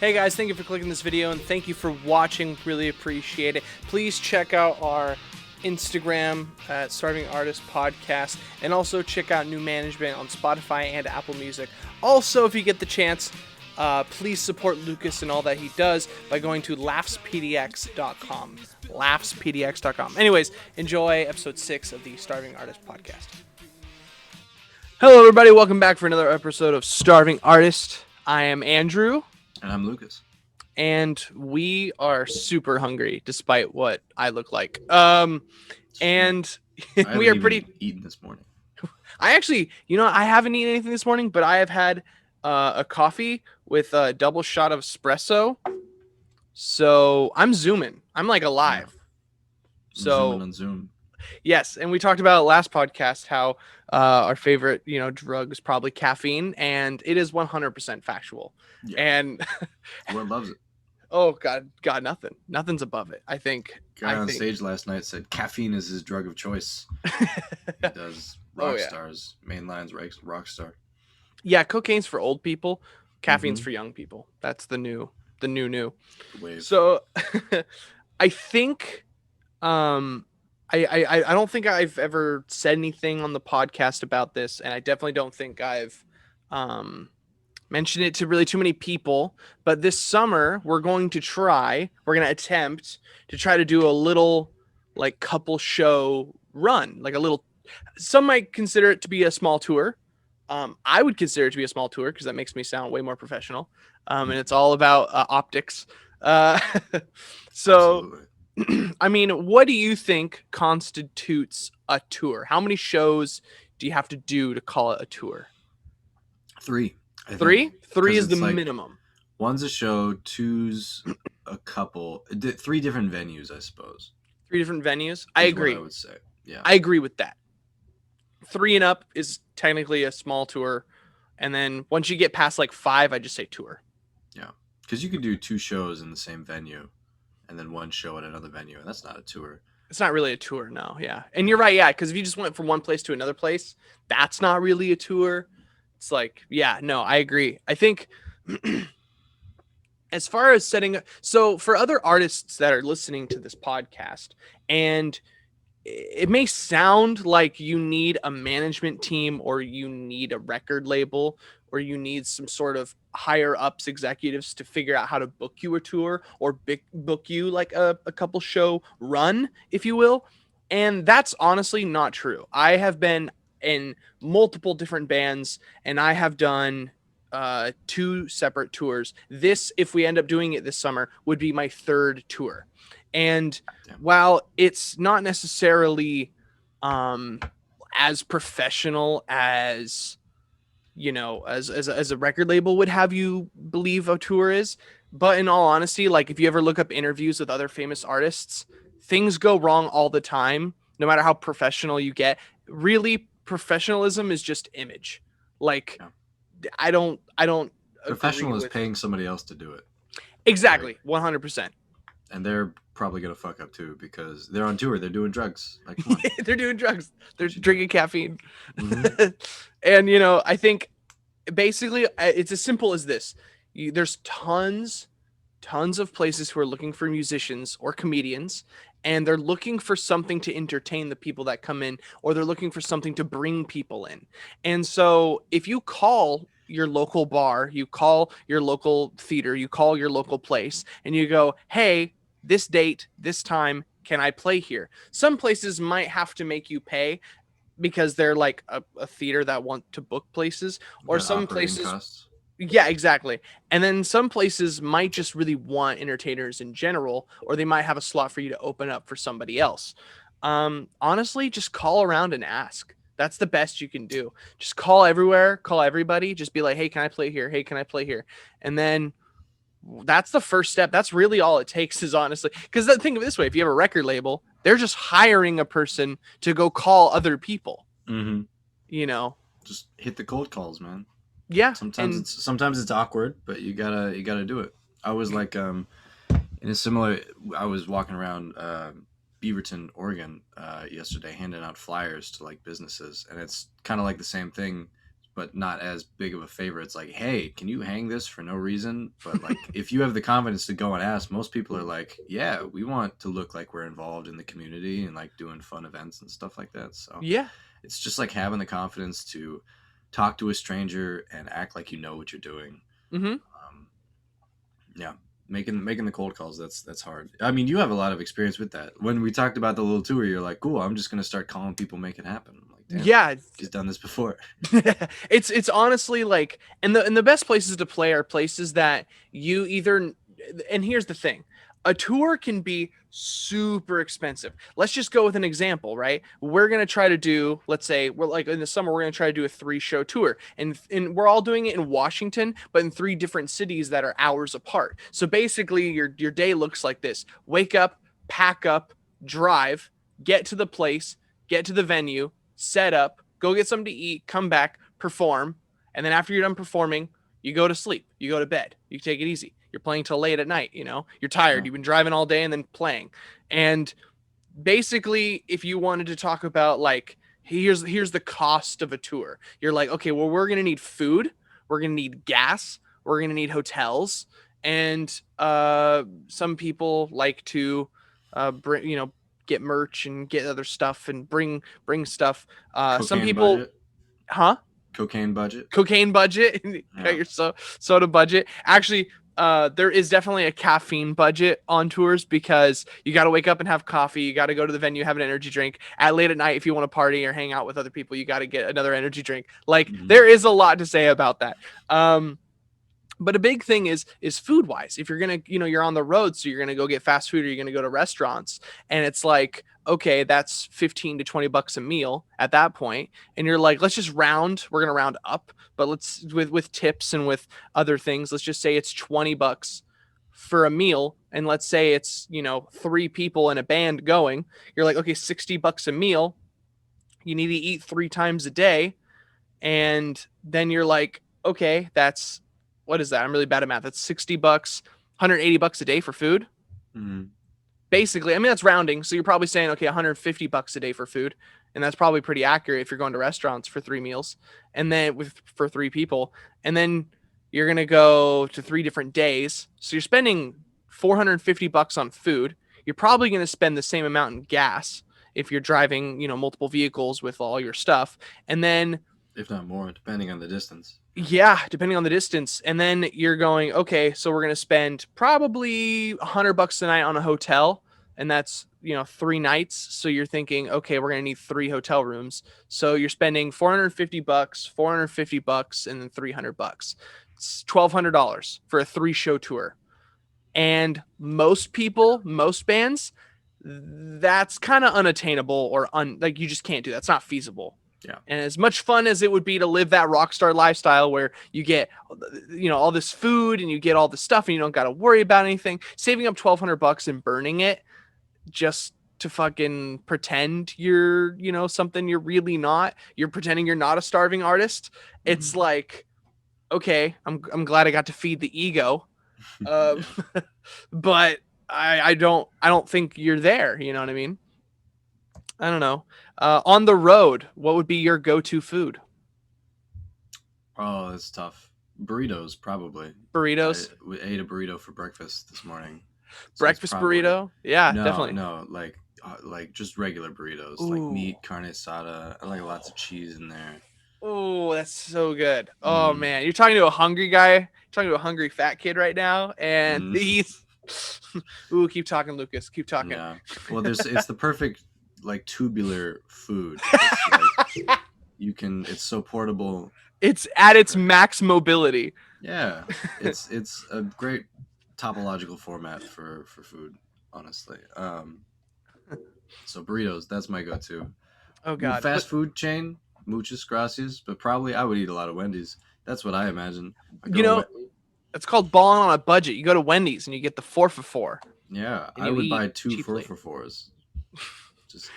Hey guys, thank you for clicking this video and thank you for watching. Really appreciate it. Please check out our Instagram at Starving Artist Podcast, and also check out New Management on Spotify and Apple Music. Also, if you get the chance, please support Lucas and all that he does by going to laughspdx.com. Laughspdx.com. Anyways, enjoy episode 6 of the Starving Artist Podcast. Hello everybody, welcome back for another episode of Starving Artist. I am Andrew. And I'm Lucas. And we are super hungry, despite what I look like. And we are pretty eaten this morning. I actually, I haven't eaten anything this morning, but I have had a coffee with a double shot of espresso. So I'm zooming. I'm like alive. Yeah. Zooming on Zoom. Yes, and we talked about last podcast how our favorite, drug is probably caffeine, and it is 100% factual. Yeah. And everyone loves it. Oh God, nothing's above it. I think. Guy on stage last night said caffeine is his drug of choice. He does rock stars, main lines, rock star. Yeah, cocaine's for old people, caffeine's for young people. That's the new wave. So, I think, I don't think I've ever said anything on the podcast about this, and I definitely don't think I've mentioned it to really too many people. But this summer, we're going to attempt to try to do a little like couple show run, like a little. Some might consider it to be a small tour. I would consider it to be a small tour because that makes me sound way more professional. And it's all about optics. So. I mean, what do you think constitutes a tour? How many shows do you have to do to call it a tour? 3. Three is the minimum. One's a show, two's a couple. 3 different venues, I suppose. 3 different venues? I agree. I would say. Yeah. I agree with that. 3 and up is technically a small tour. And then once you get past like 5, I just say tour. Yeah. Because you could do 2 shows in the same venue and then 1 show at another venue, and that's not a tour. It's not really a tour, no. Yeah. And you're right, yeah, because if you just went from one place to another place, that's not really a tour. It's like, yeah, no, I agree. I think as far as so for other artists that are listening to this podcast, and it may sound like you need a management team or you need a record label or you need some sort of higher ups executives to figure out how to book you a tour or book you like a couple show run, if you will. And that's honestly not true. I have been in multiple different bands and I have done 2 separate tours. This, if we end up doing it this summer, would be my 3rd tour. And while it's not necessarily as professional as as a record label would have you believe a tour is, but in all honesty, like if you ever look up interviews with other famous artists, things go wrong all the time, no matter how professional you get. Really, professionalism is just image. Like, I don't. Professional is paying somebody else to do it. Exactly, 100%. And they're probably gonna fuck up too because they're on tour. They're doing drugs. Like, come on. They're doing drugs. They're drinking caffeine. Mm-hmm. And I think basically it's as simple as this. There's tons of places who are looking for musicians or comedians, and they're looking for something to entertain the people that come in, or they're looking for something to bring people in. And so if you call your local bar, you call your local theater, you call your local place, and you go, hey, this date, this time, can I play here? Some places might have to make you pay because they're like a theater that want to book places, or some places costs. Yeah, exactly. And then some places might just really want entertainers in general, or they might have a slot for you to open up for somebody else. Honestly, just call around and ask. That's the best you can do. Just call everywhere, call everybody, just be like, hey, can I play here? Hey, can I play here? And then that's the first step. That's really all it takes, is honestly, because think of it this way: if you have a record label, they're just hiring a person to go call other people. Mm-hmm. Just hit the cold calls, man. Yeah. Sometimes it's awkward, but you gotta do it. I was like, I was walking around Beaverton, Oregon, yesterday, handing out flyers to like businesses, and it's kind of like the same thing, but not as big of a favor. It's like, hey, can you hang this for no reason? But like, if you have the confidence to go and ask, most people are like, yeah, we want to look like we're involved in the community and like doing fun events and stuff like that. So Yeah. it's just like having the confidence to talk to a stranger and act like you know what you're doing. Mm-hmm. Um, yeah, making the cold calls, that's hard. I mean, you have a lot of experience with that. When we talked about the little tour, you're like, cool, I'm just gonna start calling people, make it happen. I'm like, damn, Yeah. he's done this before. It's honestly like, and the best places to play are places that you either, and here's the thing, a tour can be super expensive. Let's just go with an example, right? We're going to try to do, let's say we're like in the summer, we're going to try to do a 3-show tour, and we're all doing it in Washington, but in 3 different cities that are hours apart. So basically your day looks like this: wake up, pack up, drive, get to the place, get to the venue, set up, go get something to eat, come back, perform, and then after you're done performing, you go to sleep, you go to bed, you take it easy. You're playing till late at night, you're tired, Yeah. you've been driving all day and then playing. And basically, if you wanted to talk about like, here's the cost of a tour, you're like, okay, well, we're gonna need food, we're gonna need gas, we're gonna need hotels, and some people like to bring, get merch and get other stuff and bring stuff. Some Cocaine people, budget. huh? Cocaine budget. Cocaine budget. Yeah. Got your soda budget. Actually, there is definitely a caffeine budget on tours, because you got to wake up and have coffee. You got to go to the venue, have an energy drink. At late at night, if you want to party or hang out with other people, you got to get another energy drink. Like, there is a lot to say about that. But a big thing is food wise. If you're gonna, you're on the road, so you're gonna go get fast food, or you're gonna go to restaurants, and it's like, okay, that's 15 to 20 bucks a meal at that point, and you're like, let's just round. We're gonna round up, but let's with tips and with other things, let's just say it's 20 bucks for a meal, and let's say it's 3 people and a band going. You're like, okay, 60 bucks a meal. You need to eat 3 times a day, and then you're like, okay, that's, what is that? I'm really bad at math. That's 60 bucks, 180 bucks a day for food. Mm-hmm. Basically, I mean, that's rounding. So you're probably saying, okay, 150 bucks a day for food. And that's probably pretty accurate if you're going to restaurants for 3 meals, and then for 3 people. And then you're going to go to 3 different days. So you're spending 450 bucks on food. You're probably going to spend the same amount in gas if you're driving, multiple vehicles with all your stuff. And then, if not more, depending on the distance. Yeah, depending on the distance. And then you're going, okay, so we're going to spend probably $100 a night on a hotel, and that's, 3 nights. So you're thinking, okay, we're going to need 3 hotel rooms. So you're spending 450 bucks, 450 bucks, and then 300 bucks. It's $1,200 for a 3-show tour. And most people, most bands, that's kind of unattainable, or like, you just can't do that. It's not feasible. Yeah. And as much fun as it would be to live that rock star lifestyle where you get, all this food and you get all this stuff and you don't got to worry about anything, saving up $1,200 and burning it just to fucking pretend you're, something you're really not, you're pretending you're not a starving artist. It's like, okay, I'm glad I got to feed the ego. But I don't think you're there. You know what I mean? I don't know. On the road, what would be your go-to food? Oh, that's tough. Burritos, probably. Burritos? We ate a burrito for breakfast this morning. So breakfast burrito? Yeah, definitely. No, like just regular burritos. Like meat, carne asada. I like lots of cheese in there. Oh, that's so good. Oh, man. You're talking to a hungry guy. You're talking to a hungry fat kid right now, and he's... Ooh, keep talking, Lucas. Keep talking. Yeah. Well, it's the perfect, like, tubular food. It's so portable. It's at its max mobility. Yeah. It's a great topological format for food, honestly. So burritos, that's my go-to. Oh, God. Fast food chain, muchas gracias, but probably I would eat a lot of Wendy's. That's what I imagine. It's called balling on a budget. You go to Wendy's and you get the 4 for $4. Yeah, I would buy 2 cheaply. 4 for $4s. Just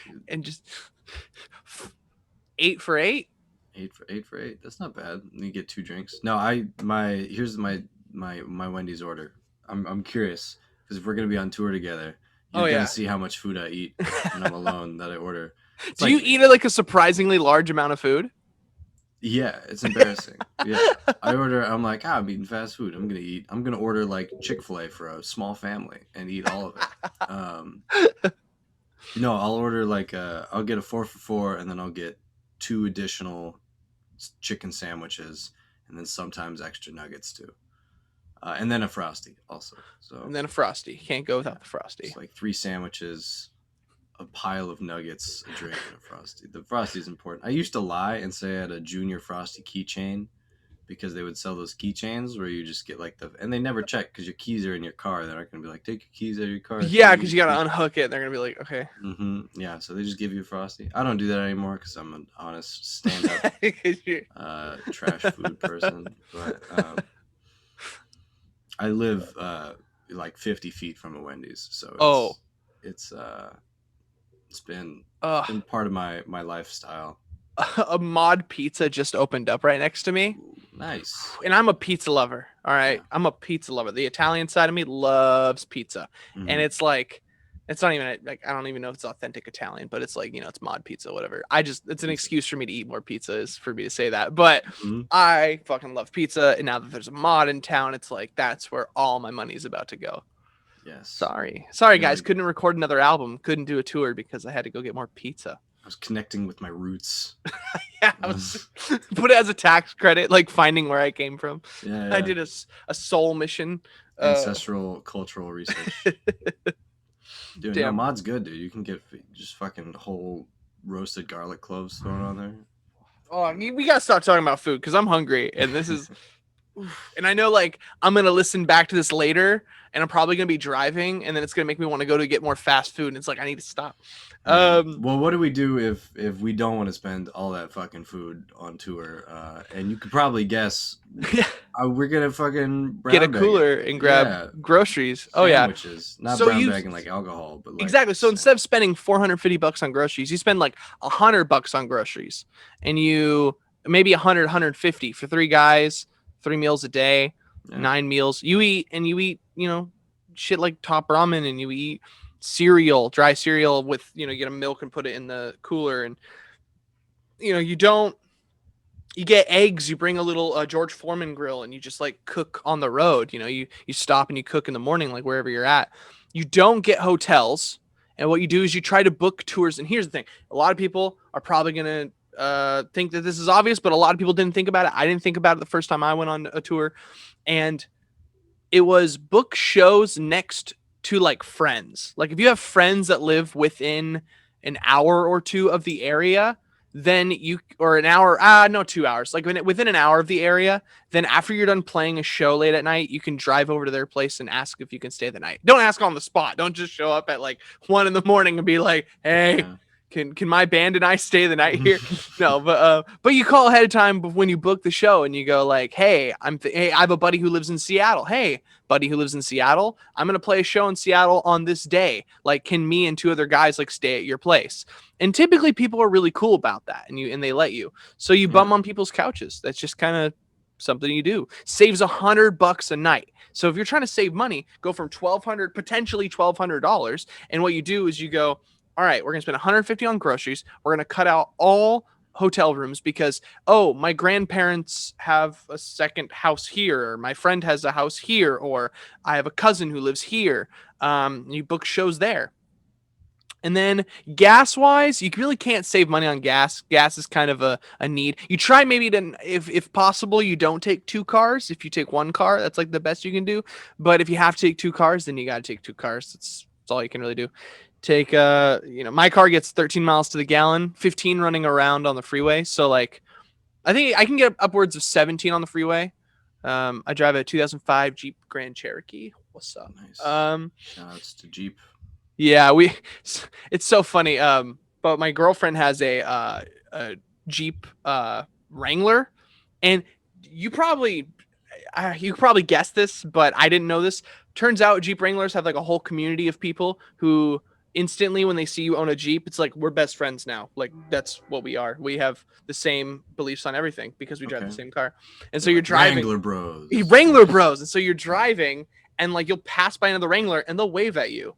8 for 8. 8 for 8. That's not bad. You get 2 drinks. No, here's my Wendy's order. I'm curious, because if we're gonna be on tour together, you're gonna see how much food I eat when I'm alone that I order. Do you eat like a surprisingly large amount of food? Yeah, it's embarrassing. Yeah. I'm like, I'm eating fast food. I'm gonna order like Chick-fil-A for a small family and eat all of it. Um, no, I'll order like I'll get a 4 for $4 and then I'll get two additional chicken sandwiches and then sometimes extra nuggets too. And then a Frosty also. And So then a Frosty. Can't go yeah, without the Frosty. it's like three sandwiches, a pile of nuggets, a drink, and a Frosty. The Frosty is important. I used to lie and say I had a Junior Frosty keychain because they would sell those keychains where you just get like and they never check because your keys are in your car. They're not going to be like, take your keys out of your car. Yeah, because you got to unhook it. And they're going to be like, okay. Yeah, so they just give you a Frosty. I don't do that anymore because I'm an honest stand-up trash food person. But I live like 50 feet from a Wendy's, so it's it's been part of my lifestyle. A Mod Pizza just opened up right next to me. Ooh, nice. And I'm a pizza lover. All right. Yeah. I'm a pizza lover. The Italian side of me loves pizza. Mm-hmm. And it's like, it's not even like, I don't even know if it's authentic Italian, but it's like, it's Mod Pizza, whatever. It's an excuse for me to eat more pizza is for me to say that. But I fucking love pizza. And now that there's a Mod in town, it's like, that's where all my money's about to go. Yes. Sorry, guys. Couldn't record another album. Couldn't do a tour because I had to go get more pizza. I was connecting with my roots. Yeah, I was put it as a tax credit, like finding where I came from. Yeah. I did a soul mission. Ancestral cultural research. Dude, no, Mod's good, dude. You can get just fucking whole roasted garlic cloves thrown on there. Oh, we gotta stop talking about food because I'm hungry, and this is... And I know, like, I'm gonna listen back to this later, and I'm probably gonna be driving, and then it's gonna make me want to go to get more fast food, and it's like I need to stop. Well, what do we do if we don't want to spend all that fucking food on tour? And you could probably guess, we're gonna fucking get a cooler and grab groceries. Sandwiches. Not so brown bagging like alcohol, but like exactly. So instead of spending $450 on groceries, you spend like $100 on groceries, and you maybe 150 for 3 guys. 3 meals a day, 9 meals. You eat, shit like top ramen, and you eat cereal, dry cereal with, you get a milk and put it in the cooler. And, you get eggs, you bring a little George Foreman grill and you just like cook on the road. You stop and you cook in the morning, like wherever you're at. You don't get hotels. And what you do is you try to book tours. And here's the thing. A lot of people are probably going to think that this is obvious, but a lot of people didn't think about it. I didn't think about it the first time I went on a tour, and it was book shows next to like friends. Like if you have friends that live within an hour or two of the area, then or an hour, no, 2 hours, like within an hour of the area, then after you're done playing a show late at night, you can drive over to their place and ask if you can stay the night. Don't ask on the spot. Don't just show up at like 1 a.m. and be like, hey, yeah. Can my band and I stay the night here? No, but you call ahead of time when you book the show and you go like, hey, I have a buddy who lives in Seattle. Hey, buddy who lives in Seattle, I'm going to play a show in Seattle on this day. Like, can me and 2 other guys like stay at your place? And typically people are really cool about that and they let you. So you bum on people's couches. That's just kind of something you do. Saves $100 a night. So if you're trying to save money, go from potentially $1,200. And what you do is you go, all right, we're going to spend $150 on groceries. We're going to cut out all hotel rooms because, my grandparents have a second house here, or my friend has a house here, or I have a cousin who lives here. You book shows there. And then gas-wise, you really can't save money on gas. Gas is kind of a need. You try maybe to, if possible, you don't take 2 cars. If you take 1 car, that's like the best you can do. But if you have to take 2 cars, then you got to take 2 cars. That's all you can really do. Take my car gets 13 miles to the gallon, 15 running around on the freeway. So like I think I can get upwards of 17 on the freeway. I drive a 2005 Jeep Grand Cherokee. What's up? Nice. Shoutouts to Jeep. Yeah, it's so funny. But my girlfriend has a Jeep Wrangler, and you probably guessed this, but I didn't know this. Turns out Jeep Wranglers have like a whole community of people who instantly when they see you own a Jeep, it's like we're best friends now. Like that's what we are. We have the same beliefs on everything because we drive the same car. And so you're driving Wrangler Bros. Wrangler Bros. And so you're driving and like you'll pass by another Wrangler and they'll wave at you.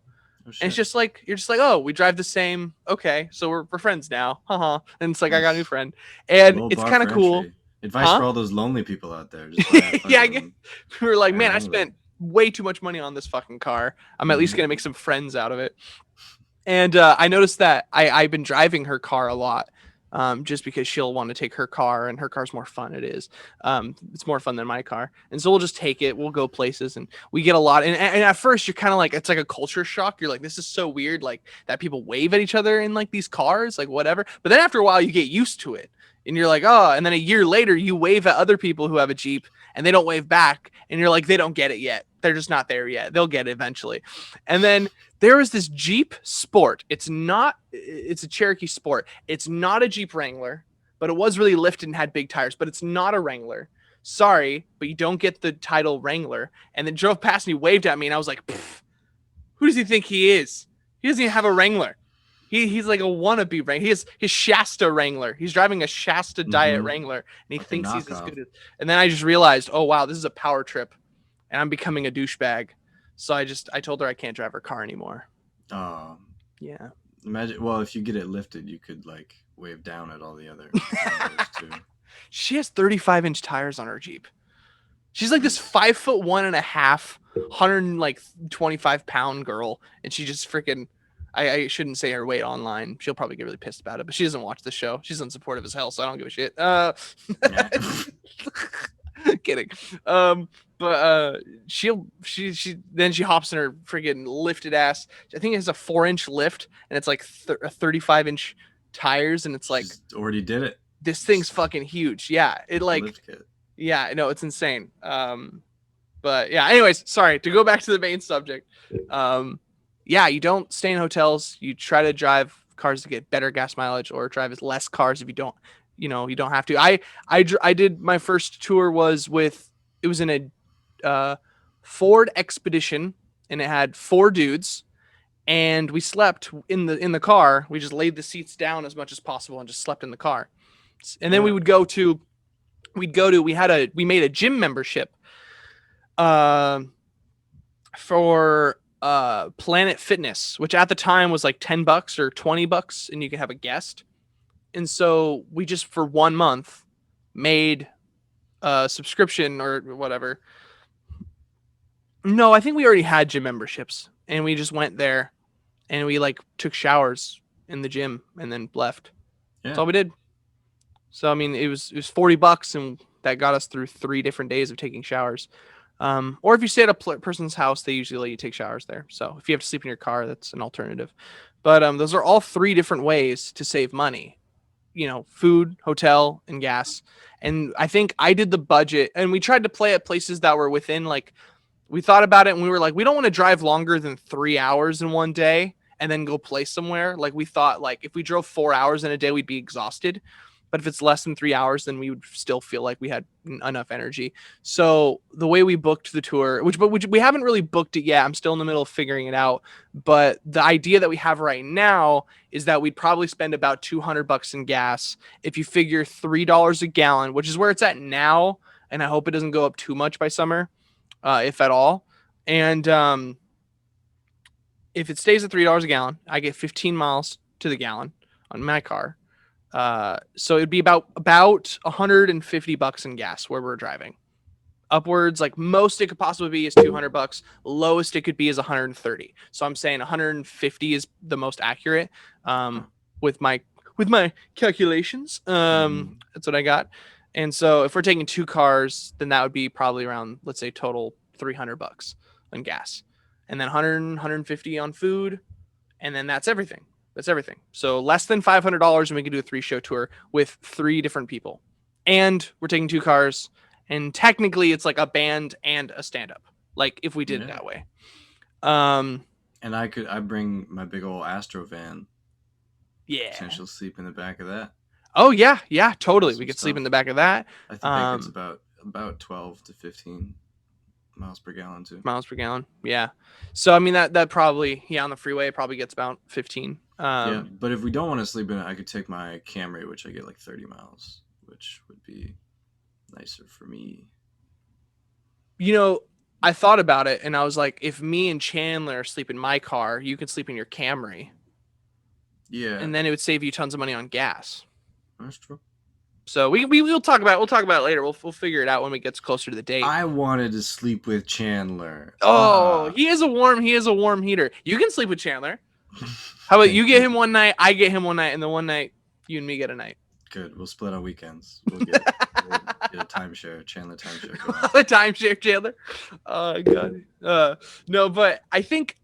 Oh And it's shit. just like you're just like, oh, we drive the same. Okay, so we're friends now. Haha. And it's like I got a new friend, and Low it's bar kind for of cool, entry. Advice for huh? all those lonely people out there: just buy a Yeah, I guess fucking we were like, buy a man, I Wrangler. spent way too much money on this fucking car. I'm at least Mm-hmm. gonna make some friends out of it. And I noticed that I've been driving her car a lot, just because she'll want to take her car, and her car's more fun. It is. It's more fun than my car, and so we'll just take it. We'll go places, and we get a lot. And at first, you're kind of like, it's like a culture shock. You're like, this is so weird, like that people wave at each other in like these cars, like whatever. But then after a while, you get used to it, and you're like, oh. And then a year later, you wave at other people who have a Jeep, and they don't wave back, and you're like, they don't get it yet. They're just not there yet. They'll get it eventually. And then there is this Jeep Sport. It's a Cherokee Sport. It's not a Jeep Wrangler, but it was really lifted and had big tires, but it's not a Wrangler. Sorry, but you don't get the title Wrangler. And then drove past me, waved at me, and I was like, who does he think he is? He doesn't even have a Wrangler. He's like a wannabe Wrangler. He has his Shasta Wrangler. He's driving a Shasta Diet Mm-hmm. Wrangler, and he Like a thinks he's as knockoff. good as. And then I just realized, oh wow, this is a power trip, and I'm becoming a douchebag. So I told her I can't drive her car anymore. Oh, Yeah. imagine. Well, if you get it lifted, you could like wave down at all the other Wranglers too. She has 35-inch tires on her Jeep. She's like this Nice. 5'1.5", 125-pound girl, and she just freaking. I shouldn't say her weight online. She'll probably get really pissed about it, but she doesn't watch the show. She's unsupportive as hell, so I don't give a shit. Yeah. Kidding. But she then she hops in her freaking lifted ass. I think it has a 4-inch lift, and it's like a 35-inch tires, and it's like Just already did it. this thing's fucking huge. Yeah, it The like lift kit. yeah, no, it's insane. But yeah, anyways, sorry to go back to the main subject. Yeah, you don't stay in hotels. You try to drive cars to get better gas mileage, or drive as less cars if you don't, you don't have to. I did my first tour was with it was in a Ford Expedition, and it had 4 dudes, and we slept in the car. We just laid the seats down as much as possible and just slept in the car. And then Yeah. we made a gym membership uh, for Planet Fitness, which at the time was like $10 or $20, and you could have a guest. And so we just for 1 month made a subscription or whatever. No, I think we already had gym memberships, and we just went there, and we like took showers in the gym and then left. That's Yeah. all we did. So I mean, it was $40, and that got us through 3 different days of taking showers. Or if you stay at a person's house, they usually let you take showers there. So if you have to sleep in your car, that's an alternative. But those are all 3 different ways to save money. Food, hotel, and gas. And I think I did the budget, and we tried to play at places that were within like. We thought about it, and we were like, we don't want to drive longer than 3 hours in one day and then go play somewhere. Like we thought, like if we drove 4 hours in a day, we'd be exhausted. But if it's less than 3 hours, then we would still feel like we had enough energy. So the way we booked the tour, which we haven't really booked it yet, I'm still in the middle of figuring it out. But the idea that we have right now is that we'd probably spend about $200 in gas. If you figure $3 a gallon, which is where it's at now, and I hope it doesn't go up too much by summer, if at all. And if it stays at $3 a gallon, I get 15 miles to the gallon on my car. So it'd be about $150 in gas where we're driving. Upwards, like most it could possibly be is $200. Lowest it could be is 130. So I'm saying 150 is the most accurate. With my calculations, that's what I got. And so if we're taking 2 cars, then that would be probably around, let's say, total $300 on gas, and then 150 on food, and then that's everything. That's everything. So less than $500, and we can do a 3-show tour with 3 different people. And we're taking 2 cars, and technically it's like a band and a stand-up. Like if we did it that way. And I bring my big old Astro van. Yeah. Potential sleep in the back of that. Oh yeah, totally. Some We could stuff. sleep in the back of that. I think that gets about 12 to 15 miles per gallon too. Miles per gallon. Yeah. So I mean that probably on the freeway it probably gets about 15. Yeah, but if we don't want to sleep in it, I could take my Camry, which I get like 30 miles, which would be nicer for me. I thought about it and I was like, if me and Chandler sleep in my car, you can sleep in your Camry, Yeah, and then it would save you tons of money on gas. that's true. So we'll talk about it later. We'll figure it out when it gets closer to the date. I wanted to sleep with Chandler. Oh, he is a warm heater. You can sleep with Chandler. How about you get him one night, I get him one night, and then one night you and me get a night. Good. We'll split on weekends. We'll get a timeshare, Chandler timeshare. The timeshare Chandler. Oh god. No, but I think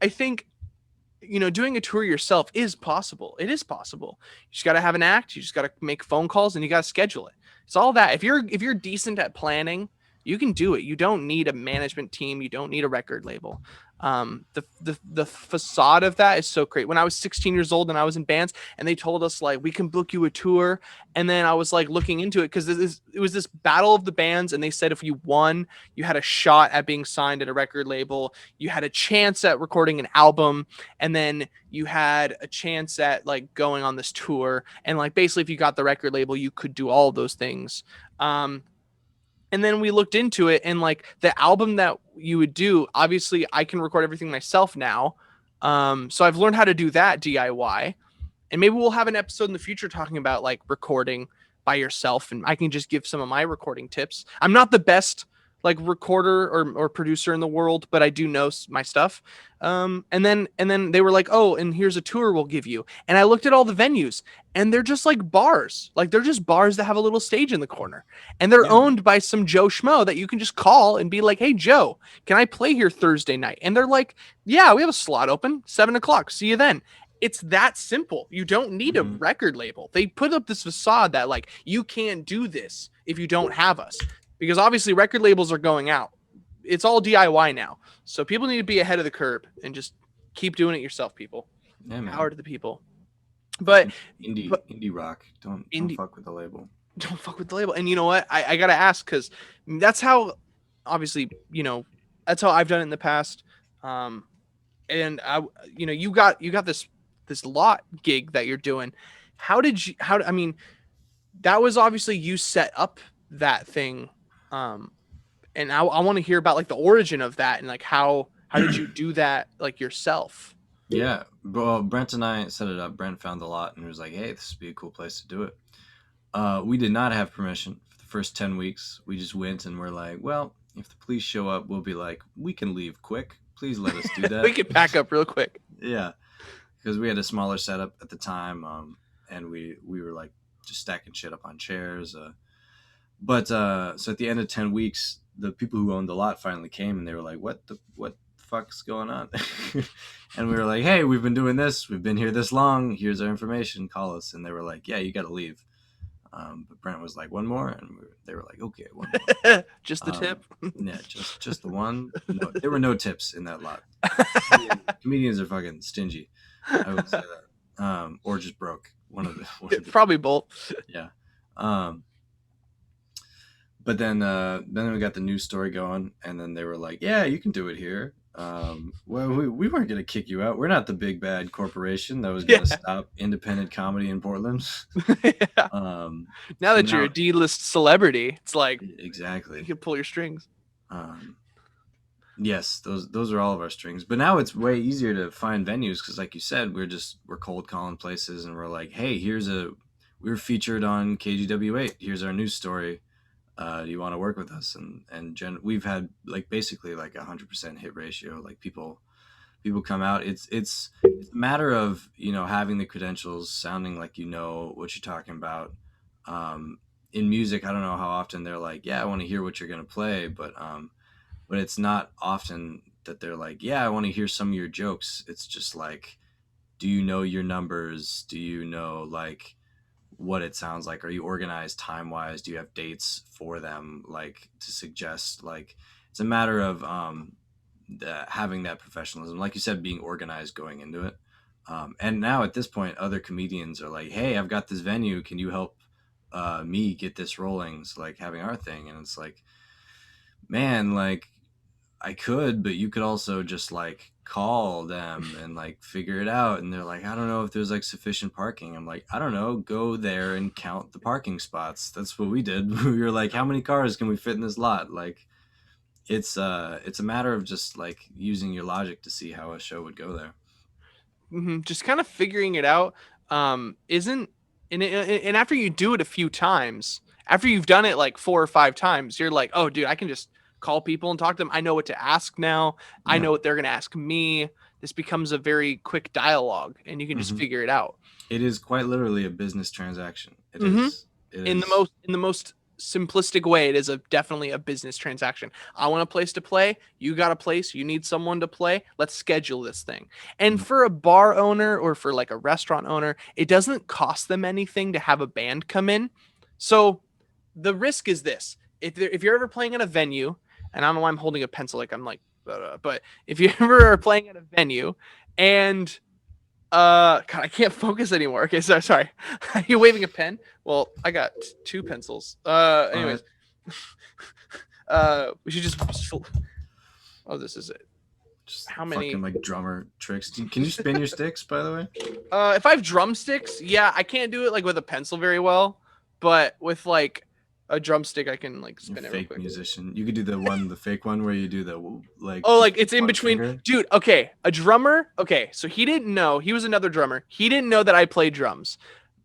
doing a tour yourself is possible. It is possible. You just got to have an act. You just got to make phone calls and you got to schedule it. It's all that. If you're decent at planning, you can do it. You don't need a management team. You don't need a record label. The facade of that is so great. When I was 16 years old and I was in bands and they told us like we can book you a tour, and then I was like looking into it because it was this battle of the bands, and they said if you won, you had a shot at being signed at a record label, you had a chance at recording an album, and then you had a chance at like going on this tour, and like basically if you got the record label, you could do all of those things. And then we looked into it, and like the album that you would do, obviously I can record everything myself now. So I've learned how to do that DIY. And maybe we'll have an episode in the future talking about like recording by yourself, and I can just give some of my recording tips. I'm not the best like recorder or producer in the world, but I do know my stuff. And then they were like, oh, and here's a tour we'll give you. And I looked at all the venues, and they're just like bars. Like they're just bars that have a little stage in the corner. And they're owned by some Joe Schmo that you can just call and be like, hey, Joe, can I play here Thursday night? And they're like, yeah, we have a slot open, 7:00. See you then. It's that simple. You don't need a record label. They put up this facade that like you can't do this if you don't have us, because obviously record labels are going out. It's all DIY now. So people need to be ahead of the curve and just keep doing it yourself, people. Yeah, man. Power to the people. But indie rock. Don't fuck with the label. Don't fuck with the label. And you know what? I gotta ask, because that's how, obviously, that's how I've done it in the past. And you got this lot gig that you're doing. I mean, that was obviously you set up that thing. And I want to hear about like the origin of that, and like how did you do that like yourself? Yeah, well, Brent and I set it up. Brent found the lot and was like, hey, this would be a cool place to do it. We did not have permission for the first 10 weeks. We just went and we're like, well, if the police show up, we'll be like, we can leave quick. Please let us do that. We can pack up real quick. Yeah, because we had a smaller setup at the time, and we were like just stacking shit up on chairs. So at the end of 10 weeks, the people who owned the lot finally came, and they were like, what the fuck's going on? And we were like, hey, we've been doing this. We've been here this long. Here's our information. Call us. And they were like, yeah, you got to leave. But Brent was like, one more. And they were like, okay, one more. Just the tip? Yeah, just the one. No, there were no tips in that lot. Comedians are fucking stingy. I would say that. Or just broke. One of the Probably both. Yeah. But then we got the news story going, and then they were like, yeah, you can do it here. Well, we weren't going to kick you out. We're not the big bad corporation that was going to stop independent comedy in Portland. Yeah. Now that you're a D-list celebrity, it's like, exactly, you can pull your strings. Yes, those are all of our strings. But now it's way easier to find venues because, like you said, we're cold calling places, and we're like, hey, we're featured on KGW8. Here's our news story. Do you want to work with us? And we've had like basically like 100% hit ratio. Like people come out. It's a matter of having the credentials, sounding like what you're talking about. In music, I don't know how often they're like, yeah, I want to hear what you're gonna play, but it's not often that they're like, yeah, I want to hear some of your jokes. It's just like, do you know your numbers? Do you know like what it sounds like? Are you organized time wise? Do you have dates for them, like to suggest? Like it's a matter of having that professionalism, like you said, being organized going into it. And now at this point, other comedians are like, hey, I've got this venue, can you help me get this rolling? So like having our thing, and it's like, man, like I could, but you could also just like call them and like figure it out. And they're like, I don't know if there's like sufficient parking. I'm like, I don't know, go there and count the parking spots. That's what we did. We were like, how many cars can we fit in this lot? Like, It's a matter of just like using your logic to see how a show would go there. Just kind of figuring it out. Isn't and after you do it a few times, after you've done it like 4 or 5 times, you're like, oh, dude, I can just call people and talk to them. I know what to ask now. I Yeah. know what they're gonna ask me. This becomes a very quick dialogue, and you can just Hmm. figure it out. It is quite literally a business transaction. It hmm is. It in the is. most simplistic way, it is definitely a business transaction. I want a place to play, you got a place, you need someone to play, let's schedule this thing. And Mhm. for a bar owner or for like a restaurant owner, it doesn't cost them anything to have a band come in. So the risk is this: if you're ever playing at a venue, and I don't know why I'm holding a pencil like I'm like but if you ever are playing at a venue and God, I can't focus anymore. Okay, sorry. Are you waving a pen? Well, I got two pencils. All right. Anyways, we should just. Oh, this is it. Just How fucking many? like drummer tricks. Can you spin your sticks, by the way? If I have drumsticks, yeah, I can't do it like with a pencil very well, but with like a drumstick, I can like You spin it real fake quick. musician. You could do the fake one where you do the like Oh, just like it's in one between, finger. dude. Okay, a drummer. Okay, so he didn't know. He was another drummer. He didn't know that I played drums.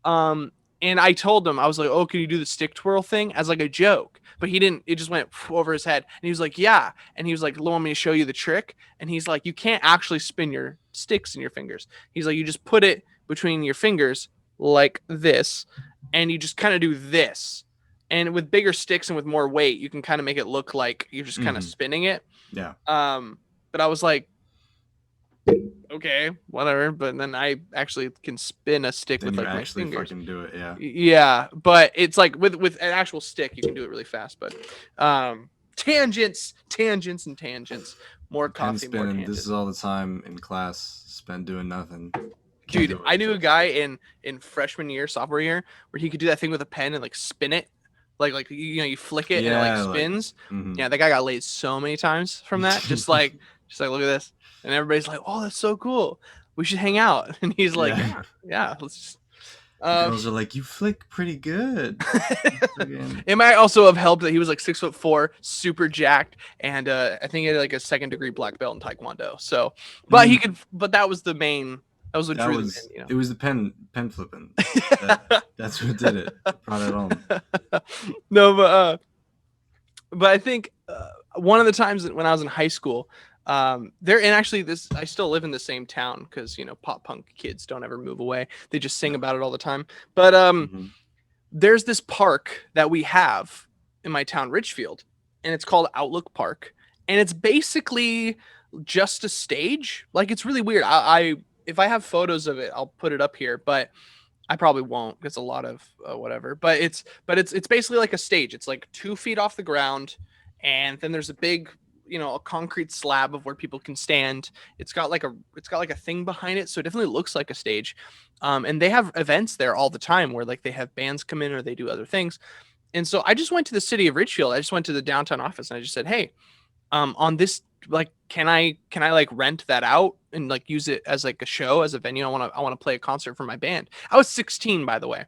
Um, and I told him, I was like, "Oh, can you do the stick twirl thing?" as like a joke. But he didn't. It just went over his head, and he was like, "Yeah." And he was like, "Want me to show you the trick?" And he's like, "You can't actually spin your sticks in your fingers." He's like, "You just put it between your fingers like this, and you just kind of do this." And with bigger sticks and with more weight, you can kind of make it look like you're just kind of Hmm. spinning it. Yeah. But I was like, okay, whatever. But then I actually can spin a stick Then with you like my actually fingers. fucking do it. Yeah. Yeah, but it's like with an actual stick, you can do it really fast. But tangents, and tangents. More Pen coffee, more spinning. This is tangents. all the time in class spent doing nothing. Can't Dude, do I it. knew a guy in freshman year, sophomore year, where he could do that thing with a pen and like spin it, like you flick it and it like Yeah, like. spins. Hmm. Yeah, that guy got laid so many times from that. Just like look at this, and everybody's like, "Oh, that's so cool. We should hang out." And he's like, Yeah. "Yeah, yeah, let's just." The Um, girls are like, you flick pretty good. Again. it might also have helped that he was like 6'4", super jacked, and I think he had like a second-degree black belt in Taekwondo. So, but he Mm, could. But that was the main. That was what that drew them was in, you it. Was the pen flipping that know. that's what did it. Brought it home. No, but I think one of the times when I was in high school, there and actually this I still live in the same town because pop punk kids don't ever move away. They just sing No. about it all the time. But Hmm. there's this park that we have in my town, Richfield, and it's called Outlook Park, and it's basically just a stage. Like it's really weird. I if I have photos of it, I'll put it up here, but I probably won't because a lot of whatever. But it's basically like a stage. It's like 2 feet off the ground, and then there's a big a concrete slab of where people can stand. It's got like a thing behind it, so it definitely looks like a stage. And they have events there all the time where like they have bands come in or they do other things. And so I just went to the city of Richfield. I just went to the downtown office and I just said, hey, on this like can I like rent that out and like use it as like a show as a venue. I want to play a concert for my band. I was 16, by the way.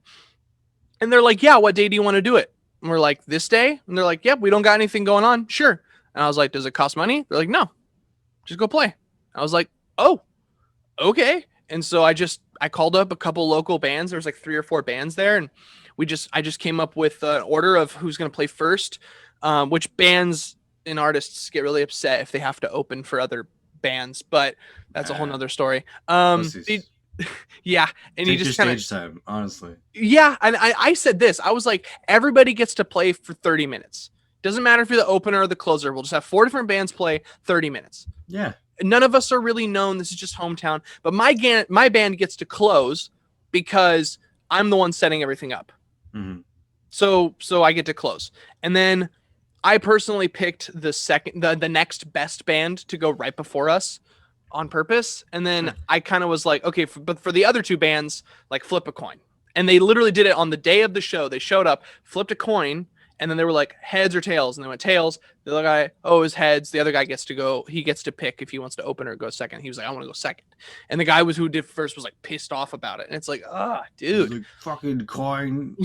And they're like, yeah, what day do you want to do it? And we're like, this day. And they're like, yep, we don't got anything going on, sure. And I was like, does it cost money? They're like, no, just go play. I was like, oh, okay. And so I called up a couple local bands. There was like 3 or 4 bands there, and I just came up with an order of who's going to play first, which bands and artists get really upset if they have to open for other bands, but that's a whole nother story. Pussies. Yeah, and you Take your just kind of stage time, honestly. yeah, and I said this. I was like, everybody gets to play for 30 minutes. Doesn't matter if you're the opener or the closer. We'll just have 4 different bands play 30 minutes. Yeah. None of us are really known. This is just hometown. But my band gets to close because I'm the one setting everything up. Hmm. So I get to close. And then I personally picked the next best band to go right before us on purpose. And then I kind of was like, okay, but for the other 2 bands, like flip a coin. And they literally did it on the day of the show. They showed up, flipped a coin, and then they were like heads or tails, and they went tails. The other guy, oh, it was heads. The other guy gets to go. He gets to pick if he wants to open or go second. He was like, I want to go second. And the guy who did first was like pissed off about it. And it's like, dude, Like fucking coin.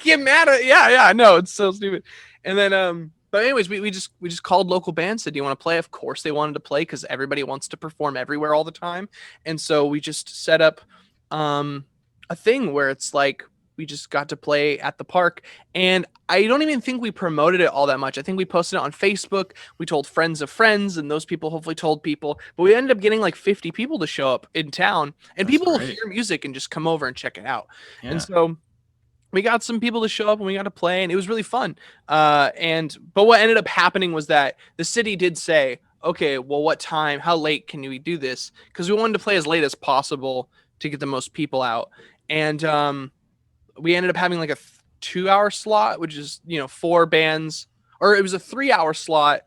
get mad at yeah, no, it's so stupid. And then but But anyways, we just called local bands, said, "Do you want to play?" Of course they wanted to play because everybody wants to perform everywhere all the time. And so we just set up um a thing where it's like we just got to play at the park. And I don't even think we promoted it all that much. I think we posted it on Facebook. We told friends of friends, and those people hopefully told people. But we ended up getting like 50 people to show up in town, and That's people will great. hear music and just come over and check it out. And Yeah. so we got some people to show up and we got to play, and it was really fun. But what ended up happening was that the city did say, okay, well, what time, how late can we do this? Because we wanted to play as late as possible to get the most people out. And we ended up having like a 2 hour slot, which is, four bands, or it was a 3 hour slot,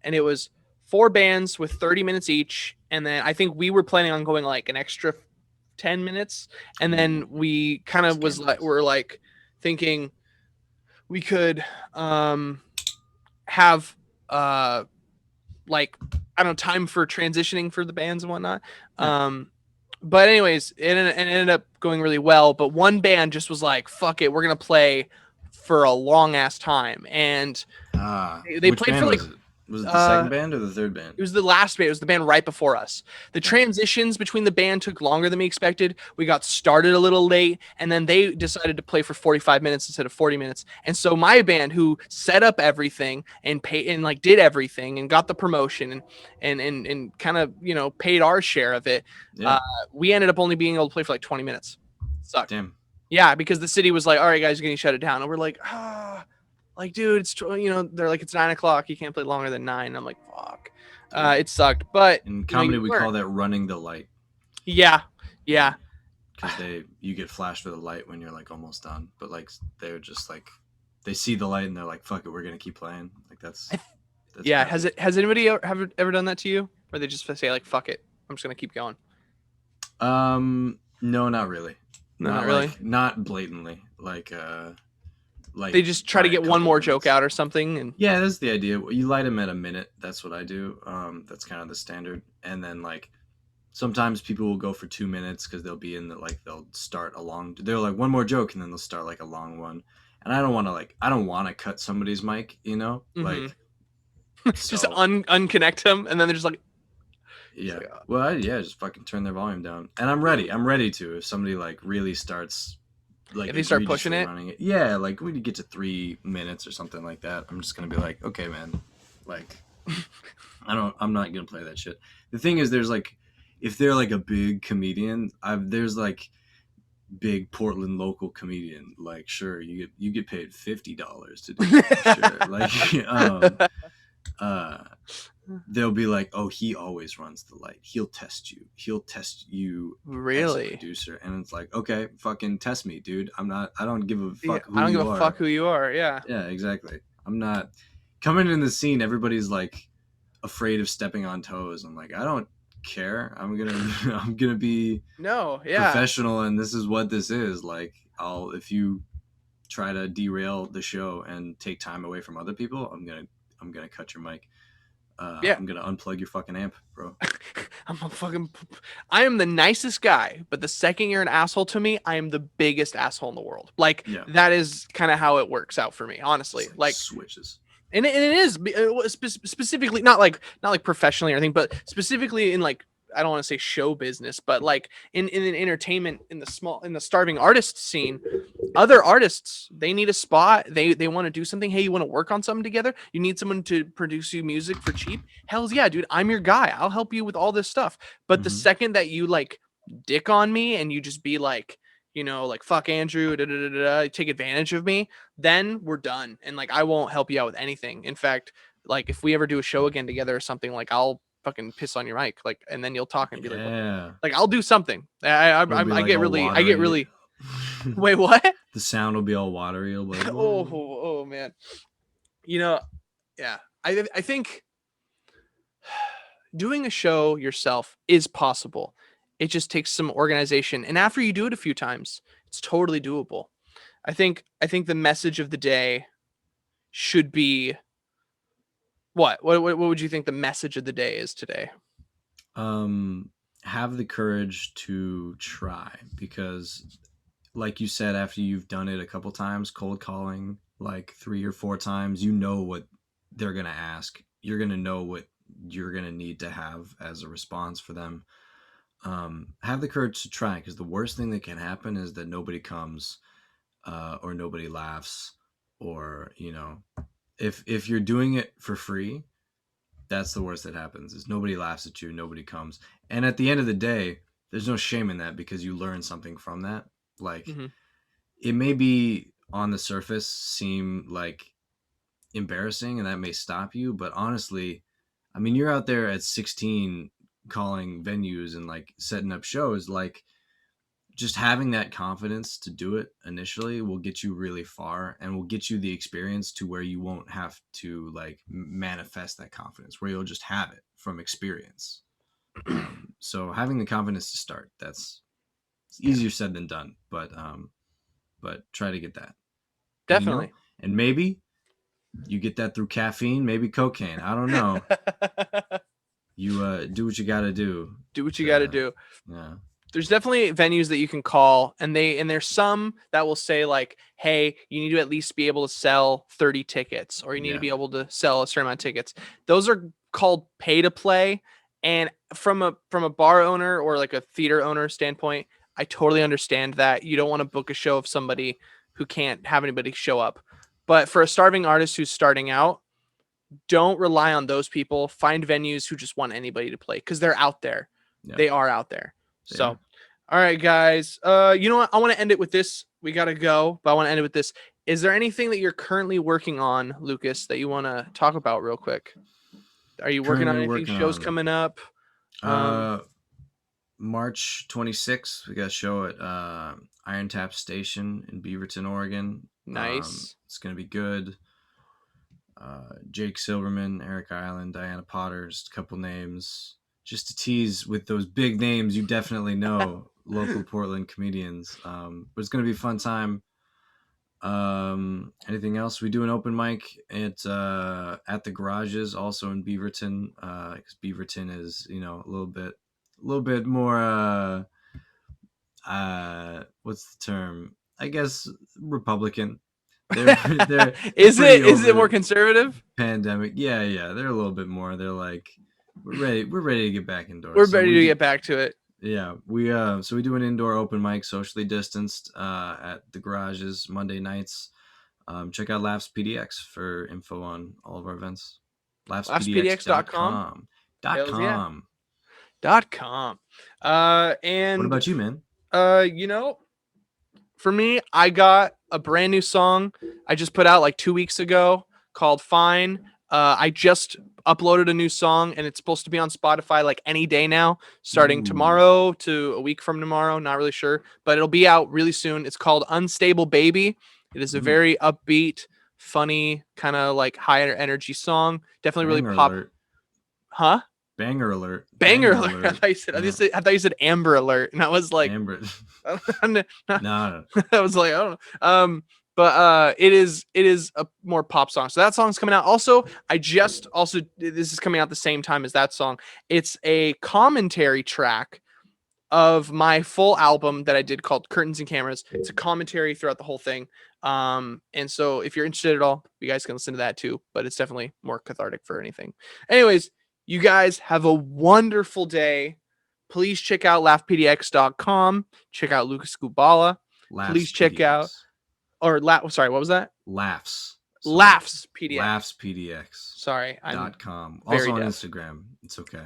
and it was four bands with 30 minutes each. And then I think we were planning on going like an extra 10 minutes. And then we kind of was like, Scandalous. we're like thinking we could have like, I don't know, time for transitioning for the bands and whatnot. Yeah. But anyways, it ended up going really well. But one band just was like, fuck it, we're going to play for a long ass time. And they Which played for band like was it? Was it the second band or the third band? it was the last band. It was the band right before us. The Gotcha. transitions between the band took longer than we expected. We got started a little late, and then they decided to play for 45 minutes instead of 40 minutes. And so my band, who set up everything and paid and like did everything and got the promotion and kind of paid our share of it, Yeah. we ended up only being able to play for like 20 minutes. Sucked. Damn. Yeah, because the city was like, "All right, guys, you're gonna shut it down," and we're like, "Ah." Like, dude, they're like, it's 9 o'clock. You can't play longer than 9. I'm like, fuck. It sucked, but In comedy, we learn. call that running the light. Yeah. Because you get flashed with a light when you're like almost done, but like they're just like they see the light and they're like, "Fuck it, we're gonna keep playing." Like that's Yeah. crappy. Has anybody ever done that to you? Or they just say like, fuck it, I'm just gonna keep going? No, not really. No, not really. Not blatantly. Like They just try to by a get one couple more joke minutes. out or something, and Yeah, that's the idea. You light them at a minute. That's what I do. That's kind of the standard. And then like sometimes people will go for 2 minutes because they'll be in the like they'll start a long. They're like one more joke and then they'll start like a long one. And I don't want to cut somebody's mic. Like just so. unconnect them, and then they're just like, Yeah. Well, just fucking turn their volume down. And I'm ready. I'm ready to if somebody like really starts like if they start pushing it. running it. Yeah, like when you get to 3 minutes or something like that, I'm just gonna be like, okay, man, like I'm not gonna play that shit. The thing is, there's like, if they're like a big comedian, there's like big Portland local comedian. Like, sure, you get paid $50 to do that. Sure, like, they'll be like, oh, he always runs the light. He'll test you as a Really? producer. And it's like, okay, fucking test me, dude. I don't give a fuck I don't who give you a are. fuck who you are. Yeah. Yeah, exactly. I'm not coming in the scene. Everybody's like afraid of stepping on toes. I'm like, I don't care. I'm gonna be No. Yeah. professional, and this is what this is. Like, if you try to derail the show and take time away from other people, I'm gonna cut your mic. Yeah. I'm gonna unplug your fucking amp, bro. I am the nicest guy, but the second you're an asshole to me, I am the biggest asshole in the world. Like, Yeah. that is kind of how it works out for me, honestly. Just, Like, switches. and it is specifically not like professionally or anything, but specifically in like, I don't want to say show business, but like in an entertainment, in the starving artist scene, other artists, they need a spot, they want to do something. Hey, you want to work on something together? You need someone to produce you music for cheap? Hells yeah, dude, I'm your guy. I'll help you with all this stuff. But the second that you like dick on me and you just be like, like, fuck Andrew, take advantage of me, then we're done. And like, I won't help you out with anything. In fact, like, if we ever do a show again together or something, like, I'll fucking piss on your mic, like, and then you'll talk and be like, I'll do something. I get really. Wait, what? The sound will be all watery. Like, oh man. Yeah. I think doing a show yourself is possible. It just takes some organization, and after you do it a few times, it's totally doable. I think the message of the day should be what would you think the message of the day is today? Have the courage to try, because like you said, after you've done it a couple times, cold calling like 3 or 4 times, what they're gonna ask. You're gonna know what you're gonna need to have as a response for them. Have the courage to try, because the worst thing that can happen is that nobody comes, or nobody laughs, or if you're doing it for free, that's the worst that happens. Is nobody laughs at you, nobody comes, and at the end of the day, there's no shame in that because you learn something from that. Like, Mm-hmm. it may be on the surface seem like embarrassing and that may stop you, but honestly, I mean, you're out there at 16 calling venues and like setting up shows. Like, just having that confidence to do it initially will get you really far and will get you the experience to where you won't have to like manifest that confidence, where you'll just have it from experience. So having the confidence to start, that's Yeah, easier said than done, but try to get that. And definitely. and maybe you get that through caffeine, maybe cocaine. I don't know. You do what you got to do. Do what you got to do. Yeah. There's definitely venues that you can call, and there's some that will say like, hey, you need to at least be able to sell 30 tickets, or you need to be able to sell a certain amount of tickets. Those are called pay to play. And from a bar owner or like a theater owner standpoint, I totally understand that you don't want to book a show of somebody who can't have anybody show up. But for a starving artist who's starting out, don't rely on those people. Find venues who just want anybody to play, because they're out there. Yeah. They are out there. So, Yeah. all right, guys. You know what? I want to end it with this. We gotta go, but I want to end it with this. Is there anything that you're currently working on, Lucas, that you want to talk about real quick? Are you working on Currently anything? working Shows on coming up? March 26th, we got a show at Iron Tap Station in Beaverton, Oregon. Nice. It's gonna be good. Jake Silverman, Eric Island, Diana Potter's a couple names. Just to tease with those big names you definitely know, local Portland comedians. But it's gonna be a fun time. Anything else? We do an open mic at the garages, also in Beaverton, because Beaverton is a little bit more what's the term? I guess Republican. They're Is pretty it more over conservative? pandemic. Yeah, they're a little bit more. They're like, we're ready to get back indoors. We're ready to get back to it. Yeah, so we do an indoor open mic, socially distanced, at the garages Monday nights. Check out Laughs PDX for info on all of our events. LaughsPDX.com. laughspdx.com. .com. And What about you, man? For me, I got a brand new song I just put out like 2 weeks ago called Fine. I just uploaded a new song, and it's supposed to be on Spotify like any day now, starting tomorrow to a week from tomorrow. Not really sure, but it'll be out really soon. It's called Unstable Baby. It is a very upbeat, funny, kind of like higher energy song. Definitely Banger really pop. alert. Huh? Banger alert. Banger alert. I thought you said Amber Alert, and I was like, Amber. no. No. I was like, I don't know. But it is a more pop song. So that song's coming out. Also, this is coming out the same time as that song. It's a commentary track of my full album that I did called Curtains and Cameras. It's a commentary throughout the whole thing. And so if you're interested at all, you guys can listen to that too, but it's definitely more cathartic for anything. Anyways, you guys have a wonderful day. Please check out laughpdx.com. Check out Lucas Kubala. Please check out sorry, what was that? Laughs. Laughs PDX. Laughs PDX. Sorry, .com. Also on Instagram. It's okay.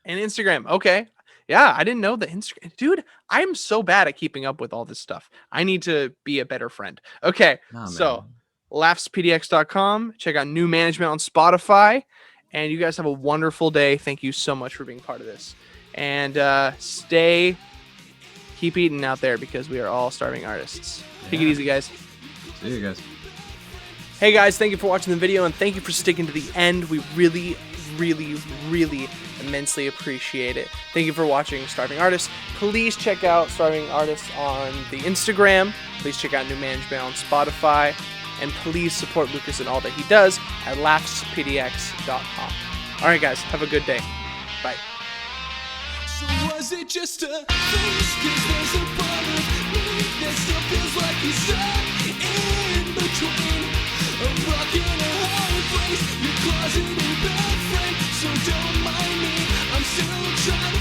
And Instagram. Okay. Yeah, I didn't know the Instagram. Dude, I'm so bad at keeping up with all this stuff. I need to be a better friend. Okay. So, laughspdx.com. Check out new management on Spotify. And you guys have a wonderful day. Thank you so much for being part of this. And keep eating out there, because we are all starving artists. Take it easy, guys. See you guys. Hey guys, thank you for watching the video, and thank you for sticking to the end. We really, really, really immensely appreciate it. Thank you for watching Starving Artists. Please check out Starving Artists on the Instagram. Please check out New Management on Spotify. And please support Lucas and all that he does at laughspdx.com. All right, guys, have a good day. Bye. So was it just a face? 'Cause there's a part of me that still feels like he's stuck in between. a rock and a hard place. Your closet ain't that frame, so don't mind me. I'm still trying to